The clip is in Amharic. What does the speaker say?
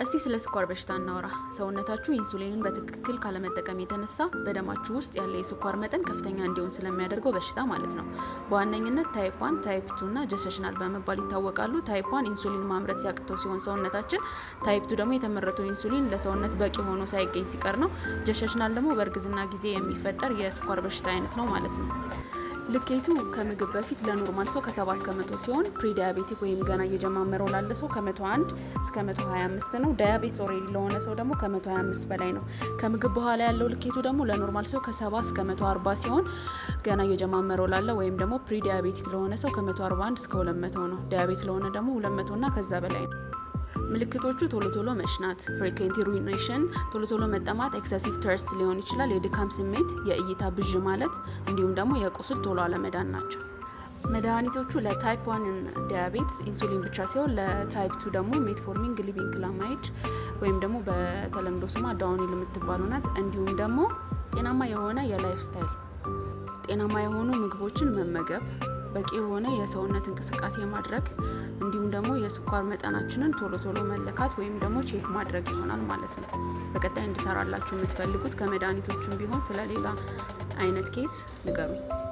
እስቲ ስለ ስኳር በሽታ እናውራ። ሰውነታችሁ ኢንሱሊንን በትክክል ካለመጠቀም የተነሳ በደማችሁ ውስጥ ያለ የስኳር መጠን ከፍተኛ እንዲሆን ስለሚያደርገው በሽታ ማለት ነው። በዋነኝነት ታይፕ 1፣ ታይፕ 2 እና ጀስታሽናል በመባል ይታወቃሉ። ታይፕ 1 ኢንሱሊን ማምረት ሲያቅተው ሲሆን ሰውነታችን፣ ታይፕ 2 ደግሞ የተመረተው ኢንሱሊን ለሰውነት በቂ ሆኖ ሳይገኝ ሲቀር ነው። ጀስታሽናል ደግሞ በእርግዝና ጊዜ የሚፈጠር የስኳር በሽታ አይነት ነው ማለት ነው። ልኬቱ ከምግብ በፊት ለኖርማል ሰው ከ70 እስከ 100 ሲሆን ፕሪዲያቤቲክ ወይም ገና እየጀማመረው ላለ ሰው ከ101 እስከ 125 ነው። ዳያቤትስ ኦልሬዲ ለሆነ ሰው ደግሞ ከ125 በላይ ነው። ከምግብ በኋላ ያለው ልኬቱ ደግሞ ለኖርማል ሰው ከ70 እስከ 140 ሲሆን ገና እየጀማመረው ላለ ወይም ደግሞ ፕሪዲያቤቲክ ለሆነ ሰው ከ141 እስከ 200 ነው። ዳያቤት ለሆነ ደግሞ 200 እና ከዛ በላይ ነው። ምልክቶቹ ቶሎ ቶሎ መሽናት፣ ፍሪኩዌንት ዩሪኔሽን፣ ቶሎ ቶሎ መጠማት፣ ኤክሰሲቭ ተርስት ሊሆን ይችላል፣ የድካም ስሜት፣ የእይታ ብዥ ማለት እንዲሁም ደግሞ የቁስል ቶሎ አለመዳን ናቸው። መድኃኒቶቹ ለታይፕ 1 ዲያቤትስ ኢንሱሊን ብቻ ሲሆን ለታይፕ 2 ደግሞ ሜትፎርሚን፣ ግሊቢንክላማይድ ወይም ደግሞ በተለምዶ ስሟ ዳውኒል የምትባለው ናት። እንዲሁም ደግሞ ጤናማ የሆነ የላይፍ ስታይል፣ ጤናማ የሆኑ ምግቦችን መመገብ፣ በቂ የሆነ የሰውነት እንቅስቃሴ ማድረግ እንዲሁም ደግሞ የስኳር መጠናችንን ቶሎ ቶሎ መለካት ወይም ደግሞ ቼክ ማድረግ ይሆናል ማለት ነው። በቀጣይ እንድሰራላችሁ የምትፈልጉት ከመድኃኒቶቹም ቢሆን ስለሌላ አይነት ኬስ ንገሩኝ።